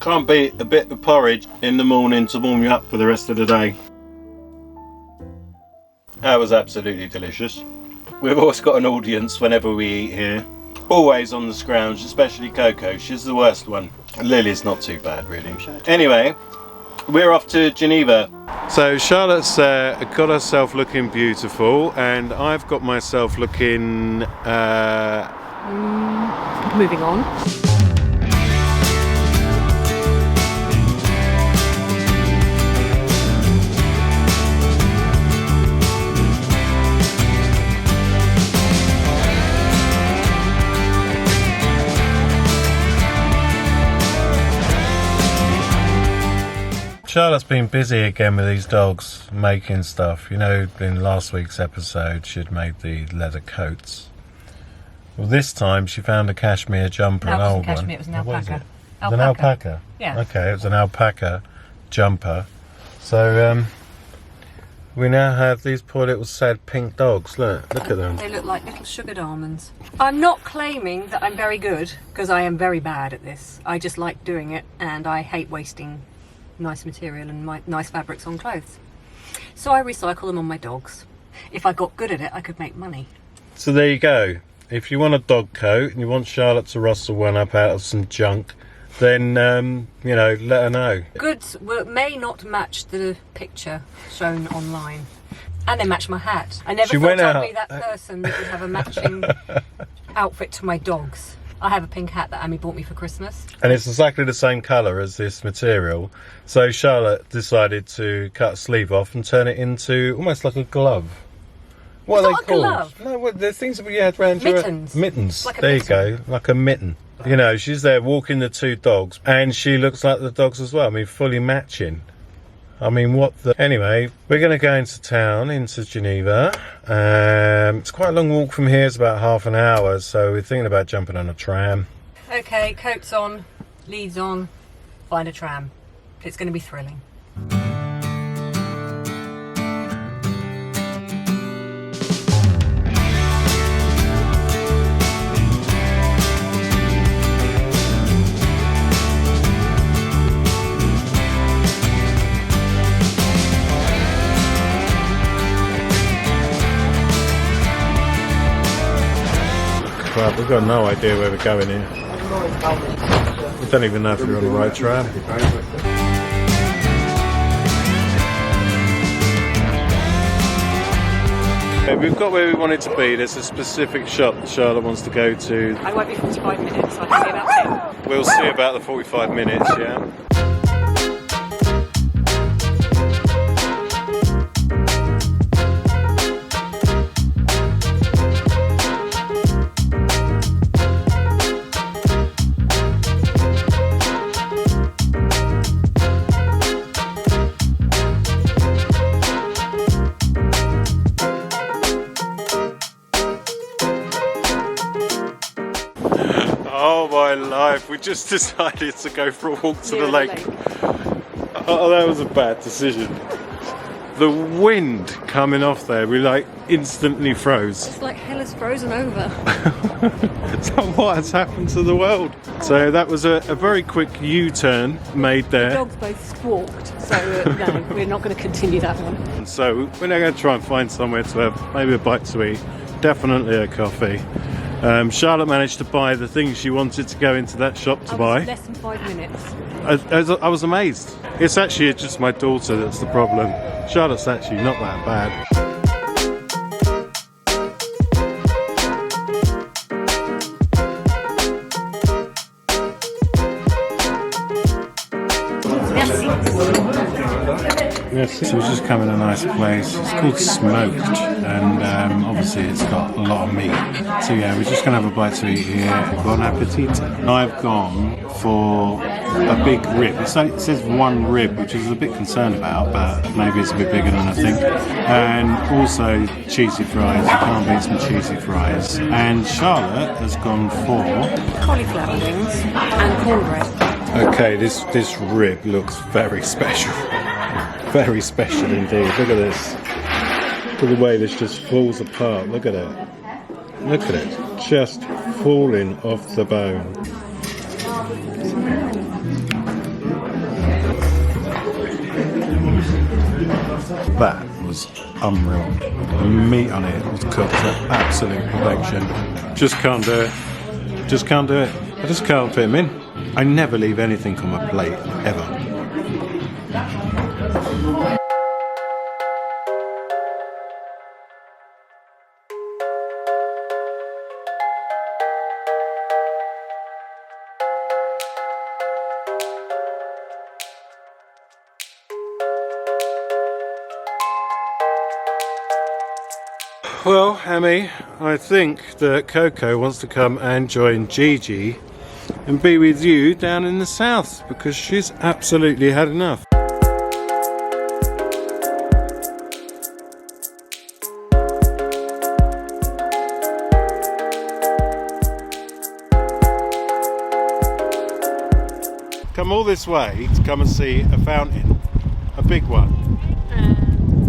Can't beat a bit of porridge in the morning to warm you up for the rest of the day. That was absolutely delicious. We've always got an audience whenever we eat here. Always on the scrounge, especially Coco. She's the worst one. Lily's not too bad, really. Anyway, we're off to Geneva. So Charlotte's got herself looking beautiful, and I've got myself looking... Moving on. Charlotte's been busy again with these dogs, making stuff. You know, in last week's episode, she'd made the leather coats. Well, this time she found a cashmere jumper, an old one. It was an alpaca. It was an alpaca? Yeah. Okay, it was an alpaca jumper. So, we now have these poor little sad pink dogs. Look at them. They look like little sugared almonds. I'm not claiming that I'm very good, because I am very bad at this. I just like doing it, and I hate wasting nice material and nice fabrics on clothes. So I recycle them on my dogs. If I got good at it, I could make money. So there you go. If you want a dog coat and you want Charlotte to rustle one up out of some junk, then, you know, let her know. Goods may not match the picture shown online. And they match my hat. I never thought I'd be that person that would have a matching outfit to my dogs. I have a pink hat that Amy bought me for Christmas. And it's exactly the same colour as this material. So Charlotte decided to cut a sleeve off and turn it into almost like a glove. What are they called? Glove. No, what, the things that we had around your... Mittens. Mittens. Like a there mitten. you go, like a mitten. You know, she's there walking the two dogs, and she looks like the dogs as well. I mean, fully matching. I mean, what the... Anyway, we're going to go into town, into Geneva. It's quite a long walk from here. It's about half an hour, so we're thinking about jumping on a tram. Okay, coats on, leads on, find a tram. It's going to be thrilling. Right, we've got no idea where we're going here. We don't even know if we're on the right tram. Okay, we've got where we wanted to be. There's a specific shop that Charlotte wants to go to. I won't be 45 minutes, I can see about 10. We'll see about the 45 minutes, yeah. Oh my life, we just decided to go for a walk to the lake. Oh, that was a bad decision. The wind coming off there, we like instantly froze. It's like hell is frozen over. So what has happened to the world? So that was a very quick U-turn made there. The dogs both squawked, so no, we're not going to continue that one. So we're now going to try and find somewhere to have maybe a bite to eat, definitely a coffee. Charlotte managed to buy the things she wanted to go into that shop to buy. Less than 5 minutes. I was amazed. It's actually just my daughter that's the problem. Charlotte's actually not that bad. Yes, so we've just come in a nice place. It's called Smoked, and obviously it's got a lot of meat. So yeah, we're just going to have a bite to eat here. Bon appetit. I've gone for a big rib. It says one rib, which I was a bit concerned about, but maybe it's a bit bigger than I think. And also cheesy fries. You can't beat some cheesy fries. And Charlotte has gone for Cauliflower wings and cornbread. Okay, this rib looks very special. Very special indeed. Look at this. Look at the way this just falls apart. Look at it. Look at it. Just falling off the bone. That was unreal. The meat on it was cooked to absolute perfection. Just can't do it. Just can't do it. I just can't fit them in. I never leave anything on my plate, ever. Well, Amy, I think that Coco wants to come and join Gigi and be with you down in the south because she's absolutely had enough. Come all this way to come and see a fountain, a big one.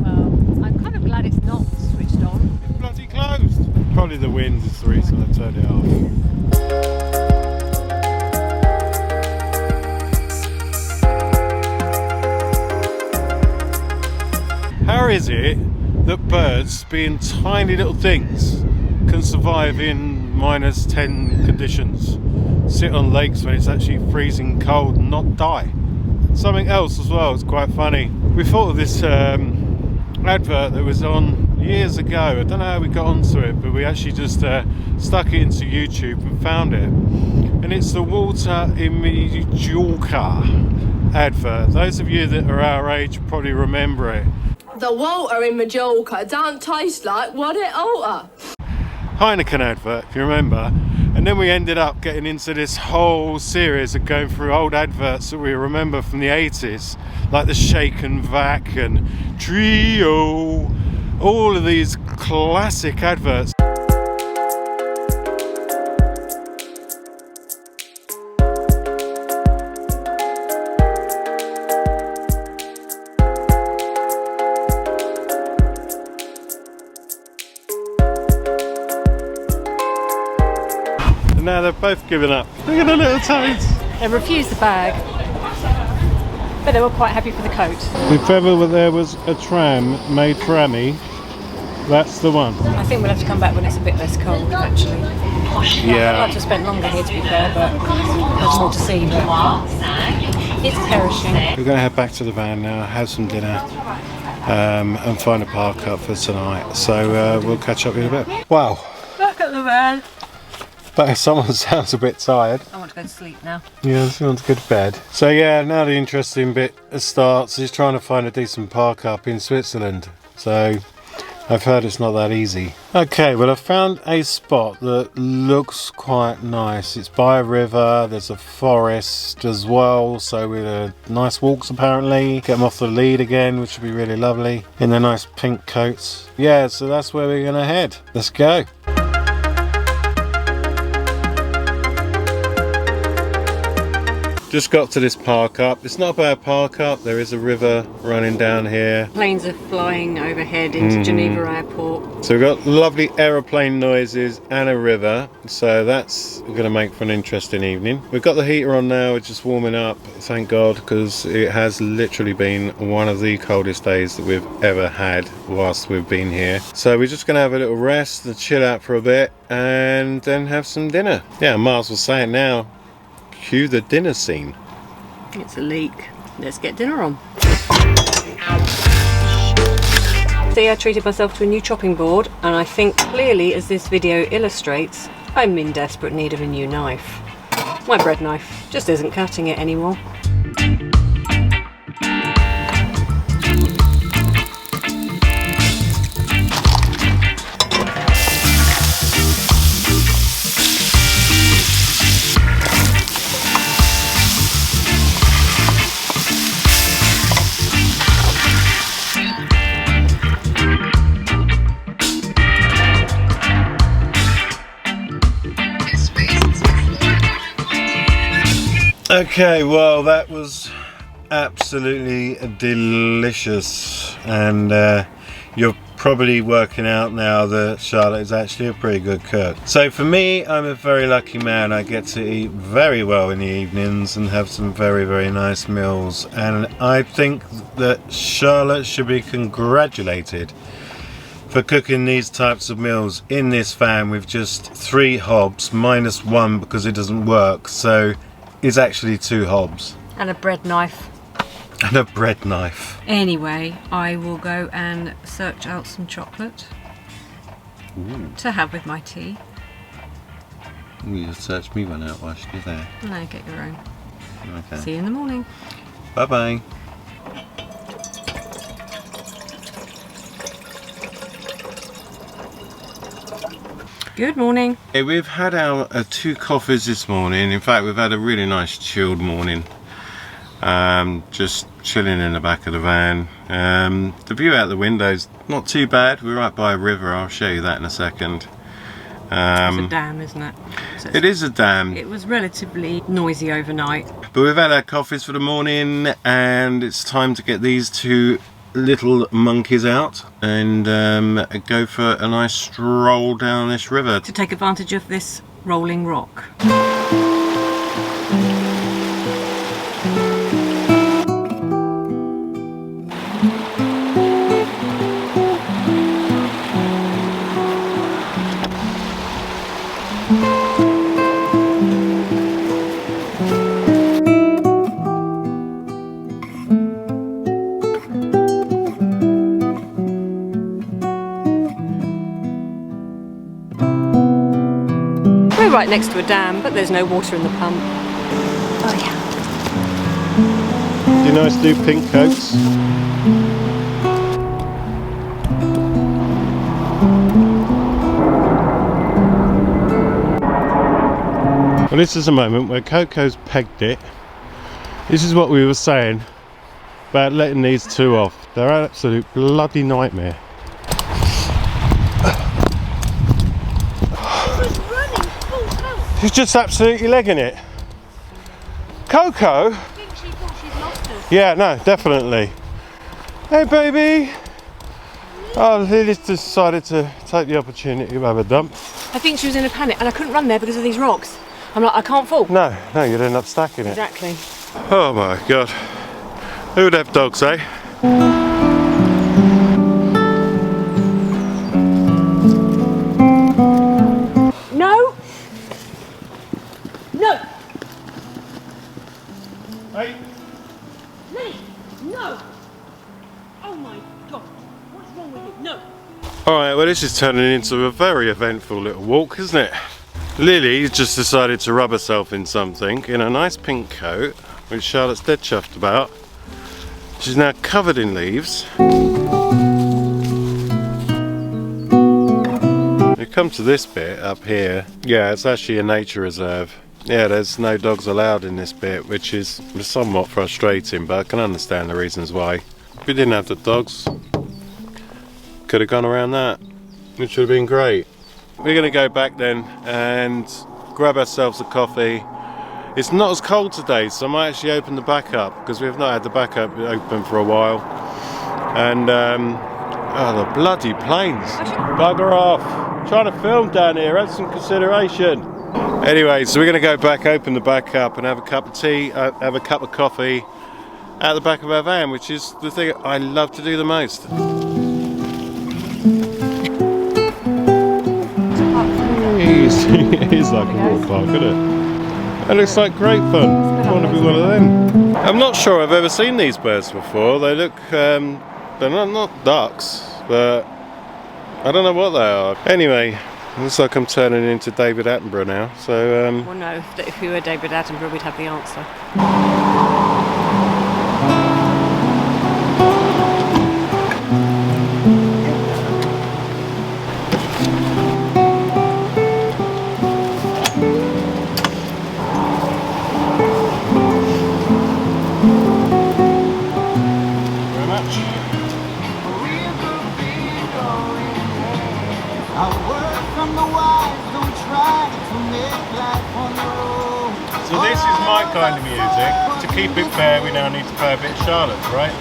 Well, I'm kind of glad it's not switched on. It's bloody closed. Probably the wind is the reason I turned it off. How is it that birds, being tiny little things, can survive in -10 conditions? Sit on lakes when it's actually freezing cold and not die? Something else as well, it's quite funny. We thought of this advert that was on years ago. I don't know how we got onto it, but we actually just stuck it into YouTube and found it. And it's the water in Majorca advert. Those of you that are our age probably remember it. The water in Majorca don't taste like what it oughta. Heineken advert, if you remember. And then we ended up getting into this whole series of going through old adverts that we remember from the 80s, like the Shake and Vac and Trio, all of these classic adverts. Now they've both given up. Look at the little toads. They refused the bag, but they were quite happy for the coat. If ever there was a tram made trammy, that's the one. I think we'll have to come back when it's a bit less cold, actually. I'd Yeah. like to spend longer here, to be fair, but there's more to see. But it's perishing. We're going to head back to the van now, have some dinner, and find a park up for tonight. So we'll catch up in a bit. Wow. Back at the van. But if someone sounds a bit tired, I want to go to sleep now. yeah, she wants to go to bed. So yeah, now the interesting bit starts is trying to find a decent park up in Switzerland. So I've heard it's not that easy. Okay, well I found a spot that looks quite nice. It's by a river, there's a forest as well, so with nice walks apparently. Get them off the lead again, which would be really lovely, in their nice pink coats. Yeah, so that's where we're gonna head. Let's go. Just got to this park up. It's not a bad park up. There is a river running down here. Planes are flying overhead into Geneva Airport. So we've got lovely aeroplane noises and a river. So that's going to make for an interesting evening. We've got the heater on now. We're just warming up, thank God, because it has literally been one of the coldest days that we've ever had whilst we've been here. So we're just going to have a little rest and chill out for a bit and then have some dinner. Yeah, I might as well say it now. Cue the dinner scene. It's a leak. Let's get dinner on. See, I treated myself to a new chopping board, and I think clearly, as this video illustrates, I'm in desperate need of a new knife. My bread knife just isn't cutting it anymore. Okay, well that was absolutely delicious, and you're probably working out now that Charlotte is actually a pretty good cook. So for me, I'm a very lucky man. I get to eat very well in the evenings and have some very, very nice meals. And I think that Charlotte should be congratulated for cooking these types of meals in this van with just 3 hobs, minus 1 because it doesn't work. So it's actually 2 hobs. And a bread knife. And a bread knife. Anyway, I will go and search out some chocolate to have with my tea. You search me one out whilst you're there. No, get your own. Okay. See you in the morning. Bye bye. Good morning. Hey, we've had our 2 coffees this morning. In fact, we've had a really nice chilled morning. Just chilling in the back of the van. The view out the window's not too bad. We're right by a river. I'll show you that in a second. It's a dam, isn't it? So it is a dam. It was relatively noisy overnight. But we've had our coffees for the morning, and it's time to get these 2 little monkeys out and go for a nice stroll down this river. To take advantage of this rolling rock. We're right next to a dam, but there's no water in the pump. Oh yeah. Do you nice do pink coats? Well, this is a moment where Coco's pegged it. This is what we were saying about letting these 2 off. They're an absolute bloody nightmare. She's just absolutely legging it. Coco? I think she thought she'd lost us. Yeah, no, definitely. Hey, baby. Oh, Lily's decided to take the opportunity to have a dump. I think she was in a panic, and I couldn't run there because of these rocks. I'm like, I can't fall. No, you'd end up stacking it. Exactly. Oh my God. Who would have dogs, eh? No! No! Hey. Lily! No! Oh my God! What's wrong with you? No! Alright, well this is turning into a very eventful little walk, isn't it? Lily just decided to rub herself in something in a nice pink coat, which Charlotte's dead chuffed about. She's now covered in leaves. We come to this bit up here. Yeah, it's actually a nature reserve. Yeah, there's no dogs allowed in this bit, which is somewhat frustrating, but I can understand the reasons why. If we didn't have the dogs, could have gone around that, which would have been great. We're going to go back then and grab ourselves a coffee. It's not as cold today, so I might actually open the back up, because we have not had the back up open for a while. And oh, the bloody planes. Bugger off. I'm trying to film down here, have some consideration. Anyway, so we're going to go back, open the back up and have a cup of tea, have a cup of coffee at the back of our van, which is the thing I love to do the most. It is like a water park, isn't it? It looks like great fun. I want to be one of them. I'm not sure I've ever seen these birds before. They look, they're not ducks, but I don't know what they are. Anyway, looks like I'm turning into David Attenborough now. So, Well, no, if we were David Attenborough, we'd have the answer. So this is my kind of music. To keep it fair, we now need to play a bit of Charlotte's, right?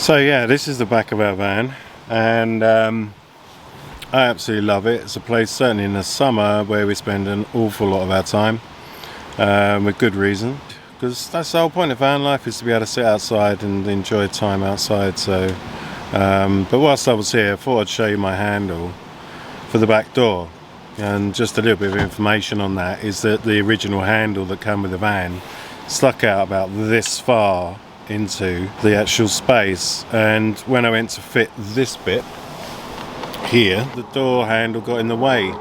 So yeah, this is the back of our van, and I absolutely love it. It's a place, certainly in the summer, where we spend an awful lot of our time, with good reason, because that's the whole point of van life, is to be able to sit outside and enjoy time outside. So but whilst I was here, I thought I'd show you my handle for the back door. And just a little bit of information on that is that the original handle that came with the van stuck out about this far into the actual space, and when I went to fit this bit here, the door handle got in the way,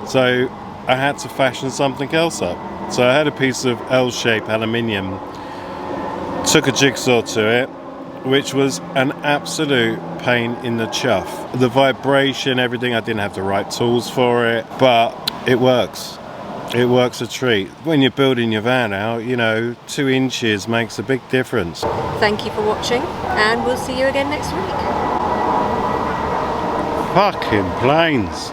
so I had to fashion something else up. So I had a piece of L-shaped aluminium, took a jigsaw to it, which was an absolute pain in the chuff. The vibration, everything, I didn't have the right tools for it, but it works. It works a treat. When you're building your van out, you know, 2 inches makes a big difference. Thank you for watching, and we'll see you again next week. Fucking planes.